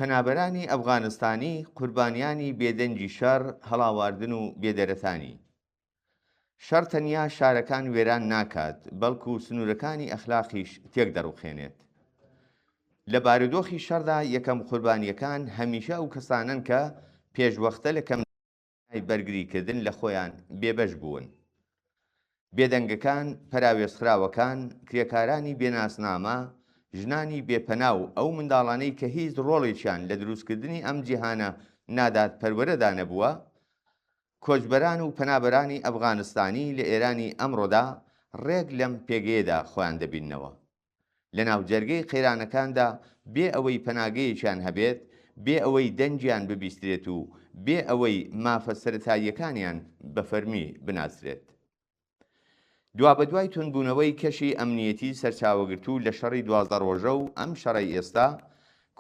پەنابەرانی ئەفغانستانی قوربانیانی بێدەنجی شەڕ هەڵاواردن و بێدەرەتانی. شەڕ تەنیا شارەکان وێران ناکات، بەڵکو سنوورەکانی ئەخلاقیش تێک دەڕوخێنێت. لە بارودۆخی شەڕدا یەکەم قوربانیەکان هەمیشە ئەو کەسانن کە پێشوەختە لە کەمای بەرگریکردن لە خۆیان بێبەش بوون. بێدەنگەکان، پەراوێزخراوەکان، کرێکارانی بێناسنامە، ژنانی بێپەنا و ئەو منداڵانەی کە هیچ ڕۆڵێکیان لە دروستکردنی ئەم جیهانە ناداتپەروەرەدا نەبووە، کۆچبەران و پەنابەرانی ئەفغانستانی لە ئێرانی ئەمڕۆدا ڕێک لەم پێگەیەدا خۆیان دەبیننەوە. لە ناو جەرگەی قەیرانەکاندا بێ ئەوەی پەناگەیەکیان هەبێت، بێ ئەوەی دەنجیان ببیسترێت و بێ ئەوەی مافە سەرەتاییەکانیان بە فەرمی بناسرێت. دوابەدوای تونبوونەوەی کەشی ئەمنیەتی سەرچاوەگرتوو لە شەڕی 12 ڕۆژە و ئەم شەڕەی ئێستا،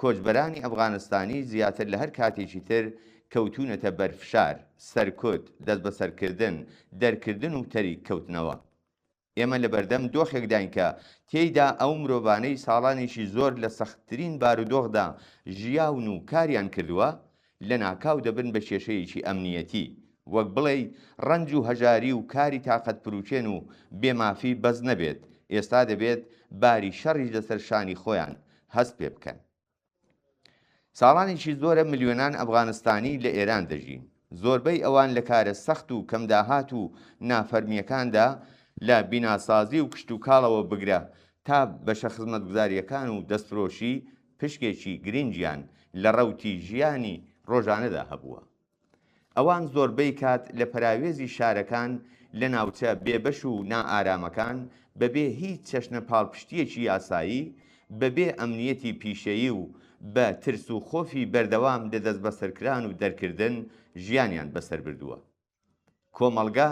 کۆچبەرانی ئەفغانستانی زیاتر لە هەر کاتێکی تر کەوتونەتە بەرفشار، سەرکوت، دەست بەسەرکردن، دەرکردن و تەریک کەوتنەوە. ئێمە لە بەردەم دۆخێکداین کە تێیدا ئەو مرۆڤانەی ساڵانێکی زۆر لە سەختترین بارودۆخدا ژیاون و کاریان کردووە، لە ناکاو دەبن بە کێشەیەکی ئەمنیەتی، وەک بڵێ ڕەنج و هەژاری و کاری تاقەت پروچێن و بێمافی بەز نەبێت، ئێستا دەبێت باری شەڕی لەسەر شانی خۆیان هەست پێ بکەن. ساڵانێکی زۆرە ملیۆنان ئەفغانستانی لە ئێران دەژین. زۆربەی ئەوان لە کارە سەخت و کەمداهات و نافەرمیەکاندا لە بیناسازی و کشت و کاڵەوە بگرە تا بەشە خزمەتگوزاریەکان و دەستفرۆشی پشکێکی گرنگیان لە ڕەوتی ژیانی ڕۆژانەدا هەبووە. ئەوان زۆربەی کات لە پەراوێزی شارەکان لە ناوچە بێبەش و نائارامەکان بەبێ هیچ چەشنە پاڵپشتیەکی یاسایی، بەبێ ئەمنیەتی پیشەیی و بە ترس و خۆفی بەردەوام لە دەست بەسەرکران و دەرکردن ژیانیان بەسەر بردووە. کۆمەڵگا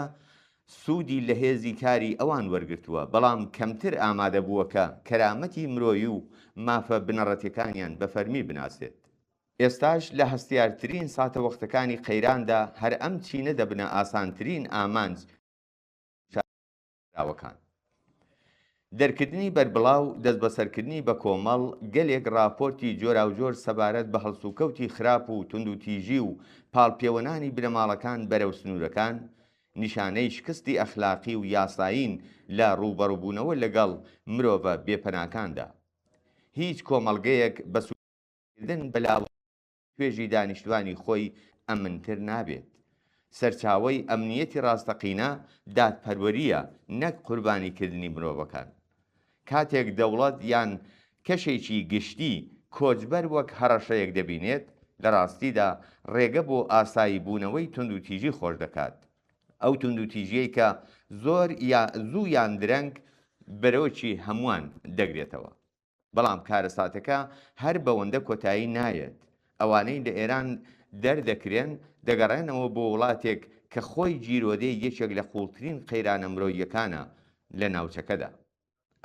سوودی لە هێزی کاری ئەوان وەرگرتووە، بەڵام کەمتر ئامادە بووە کە کەرامەتی مرۆیی و مافە بنەڕەتیەکانیان بە فەرمی بناسێت. ئێستاش لە هەستیارترین ساتەوەختەکانی قەیراندا هەر ئەم چینە دەبنە ئاسانترین ئامانج راوەکان. دەرکردنی بەربڵاو، دەست بەسەرکردنی بە کۆمەڵ، گەلێک راپۆرتی جۆراوجۆر سەبارەت بە هەڵسوکەوتی خراپ و توندوتیژی و پاڵپێوەنانی بنەماڵەکان بەرەو سنوورەکان، نیشانەی شکستی ئەخلاقی و یاساین لە ڕوبەڕووبوونەوە لەگەڵ مرۆڤە بێپەناکاندا. هیچ کۆمەڵگەیەک بە سوودکردن بەلاو توێژی دانیشتوانی خۆی ئەمنتر نابێت. سەرچاوەی ئەمنیەتی ڕاستەقینە دادپەروەریە، نەک قوربانیکردنی مرۆڤەکان. کاتێک دەوڵەت یان کەشێکی گشتی کۆچبەر وەک هەڕەشەیەک دەبینێت، لە ڕاستیدا ڕێگە بۆ ئاسایی بوونەوەی توندوتیژی خۆش دەکات. ئەو توندوتیژیەی کە زۆر زوو یان درەنگ بەرەوەکی هەمووان دەگرێتەوە. بەڵام کارەساتەکە هەر بەوەندە کۆتایی نایەت. ئەوانەی لە ئێران دەردەکرێن دەگەڕێنەوە بۆ وڵاتێک کە خۆی جیرۆدەی یەکێک لە قوڵترین قەیرانە مرۆییەکانە لە ناوچەکەدا.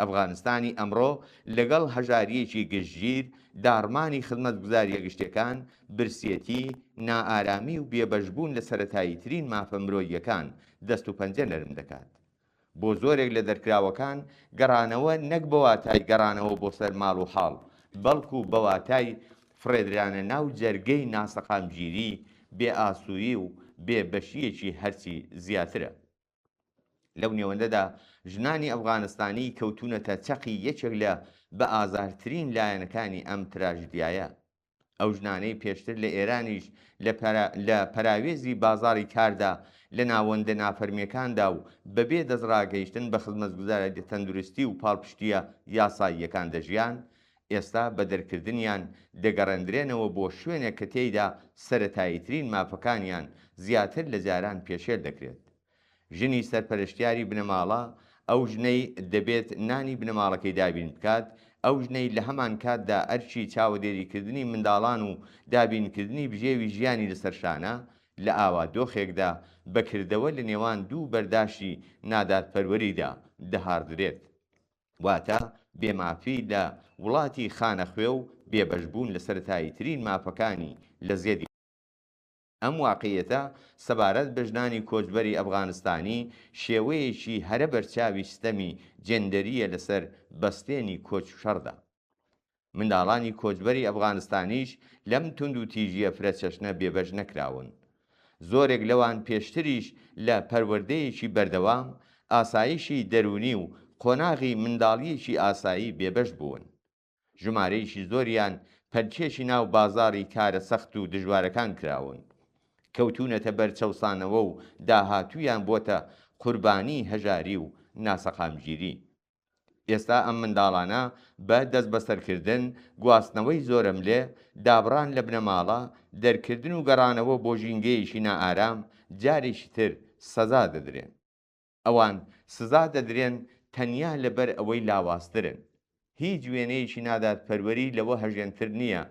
ئەفغانستانی ئەمڕۆ لەگەڵ هەژاریەکی گشتگیر، داڕمانی خزمەتگوزاریە گشتیەکان، برسێتی، نائارامی و بێبەشبوون لە سەرەتاییترین مافە مرۆییەکان دەست و پەنجە نەرم دەکات. بۆ زۆرێک لە دەرکراوەکان گەڕانەوە نەک بەواتای گەڕانەوە بۆ سەر ماڵ و حاڵ، بەڵکو بەواتای فرێدرانە ناو جەرگەی ناسەقامگیری، بێ ئاسوویی و بێبەشیەکی هەرچی زیاترە. لەو نێوەندەدا ژنانی ئەفغانستانی کەوتونەتە چەقی یەکێک لە بە ئازارترین لایەنەکانی ئەم تراژدیایە. ئەو ژنانەی پێشتر لە ئێرانیش لە پەراوێزی بازاڕی کاردا لە ناوەندە نافەرمیەکاندا و بەبێ دەستڕاگەیشتن بە خزمەتگوزارە تەندروستی و پاڵپشتیە یاساییەکان دەژیان، ئێستا بە دەرکردنیان دەگەڕێندرێنەوە بۆ شوێنێک کە تێیدا سەرەتاییترین مافەکانیان زیاتر لە جاران پێشێل دەکرێت. ژنی سەرپەرشتیاری بنەماڵە ئەو ژنەی دەبێت نانی بنەماڵەکەی دابین بکات، ئەو ژنەی لە هەمان کاتدا ئەرچی چاوەدێریکردنی منداڵان و دابینکردنی بژێوی ژیانی لەسەرشانە، لە ئاوا دۆخێکدا بەکردەوە لە نێوان دوو بەرداشتی نادادپەروەریدا دەهاردرێت. واتە بێمافی لە وڵاتی خانەخوێ و بێبەشبوون لە سەرەتاییترین مافەکانی لە زێدی. ئەم واقعیەتە سەبارەت بە ژنانی کۆچبەری ئەفغانستانی شێوەیەکی هەرە بەرچاوی ستەمی جێندەریە لەسەر بەستێنی کۆچ و شەڕدا. منداڵانی کۆچبەری ئەفغانستانیش لەم تونند و تیژیە فرە چەشنە بێبەش نەکراون. زۆرێک لەوان پێشتریش لە پەروەردەیەکی بەردەوام، ئاسایشی دەرونی و قۆناغی منداڵیەکی ئاسایی بێبەش بوون. ژمارەیەکی زۆریان پەرچێشی ناو بازاڕی کارە سەخت و دژوارەکان کراون، کەوتونەتە بەرچەوسانەوە و داهاتوویان بۆتە قوربانی هەژاری و ناسەقامگیری. ئێستا ئەم منداڵانە بە دەست بەسەرکردن، گواستنەوەی زۆرەملێ، دابڕان لە بنەماڵە، دەرکردن و گەڕانەوە بۆ ژینگەیەکی نائارام جارێکی تر سەزا دەدرێن. ئەوان سزا دەدرێن تەنیا لەبەر ئەوەی لاوااسترن. هیچ وێنەیەکی نادات پەروەری لەوە هەژێنتر نییە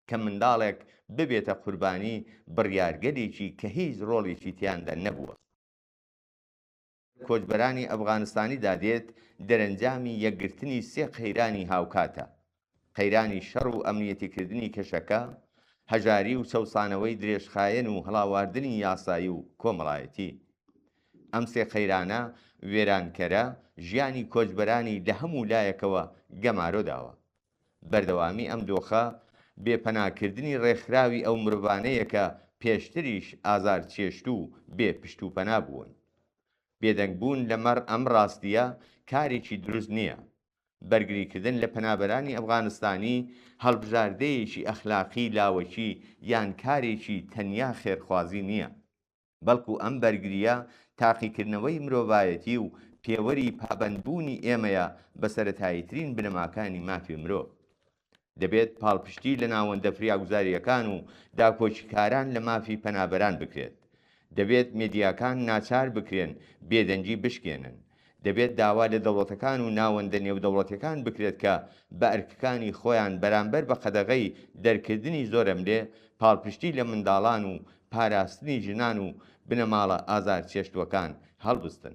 کە منداڵێک ببێتە قوربانی بڕیارگەلێکی کە هیچ ڕۆڵێکی تیاندا نەبووە. کۆچبەرانی ئەفغانستانی دادێت دەرەنجامی یەکگرتنی سێ قەیرانی هاوکاتە: قەیرانی شەڕ و ئەمنیەتیکردنی کەشەکە، هەژاری و چەوسانەوەی درێژخایەن و هەڵاواردنی یاسایی و کۆمەڵایەتی. ئەم سێ قەیرانە وێرانکەرە ژیانی کۆچبەرانی لە هەموو لایەکەوە گەمارۆداوە. بەردەوامی ئەم دۆخە بێپەناکردنی ڕێکخراوی ئەو مرۆڤانەیە کە پێشتریش ئازار چێشت و بێ پشت و پەنا بوون. بێدەنگبوون لەمەڕ ئەم ڕاستیە کارێکی دروست نییە. بەرگریکردن لە پەنابەرانی ئەفغانستانی هەڵبژاردەیەکی ئەخلاقی لاوەکی یان کارێکی تەنیا خێرخوازی نییە، بەڵکو ئەم بەرگریە تاقیکردنەوەی مرۆڤایەتی و پێوەری پابەندبوونی ئێمەیە بە سەرەتاییترین بنەماکانی مافی مرۆڤ. دەبێت پاڵپشتی لە ناوەندە فریاگوزاریەکان و داکۆچیکاران لە مافی پەنابەران بکرێت. دەبێت مێدیاکان ناچار بکرێن بێدەنگی بشکێنن. دەبێت داوا لە دەوڵەتەکان و ناوەندە نێودەوڵەتەکان بکرێت کە بە ئەرکەکانی خۆیان بەرامبەر بە قەدەغەی دەرکردنی زۆرەملێ پاڵپشتی لە منداڵان و پاراستنی ژنان و بنەماڵە ئازار چێشتوەکان هەڵبستن.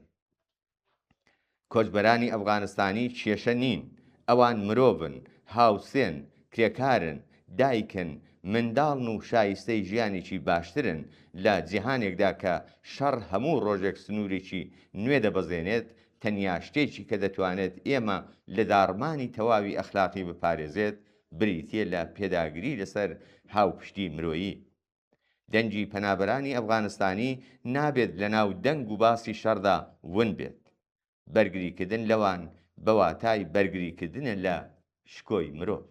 کۆچبەرانی ئەفغانستانی کێشە نین، ئەوان مرۆڤن، هاوسێن، کرێکارن، دایکن، منداڵن و شایستەی ژیانێکی باشترن لە جیهانێکدا کە شەڕ هەموو ڕۆژێک سنوورێکی نوێ دەبەزێنێت. تەنیا شتێکی کە دەتوانێت ئێمە لە داڕمانی تەواوی ئەخلاقی بپارێزێت بریتیە لە پێداگری لەسەر هاوپشتی مرۆیی. دەنگی پەنابەرانی ئەفغانستانی نابێت لە ناو دەنگ و باسی شەڕدا ون بێت. بەرگریکردن لەوان بەواتای بەرگریکردنە لە شکۆی مرۆڤ.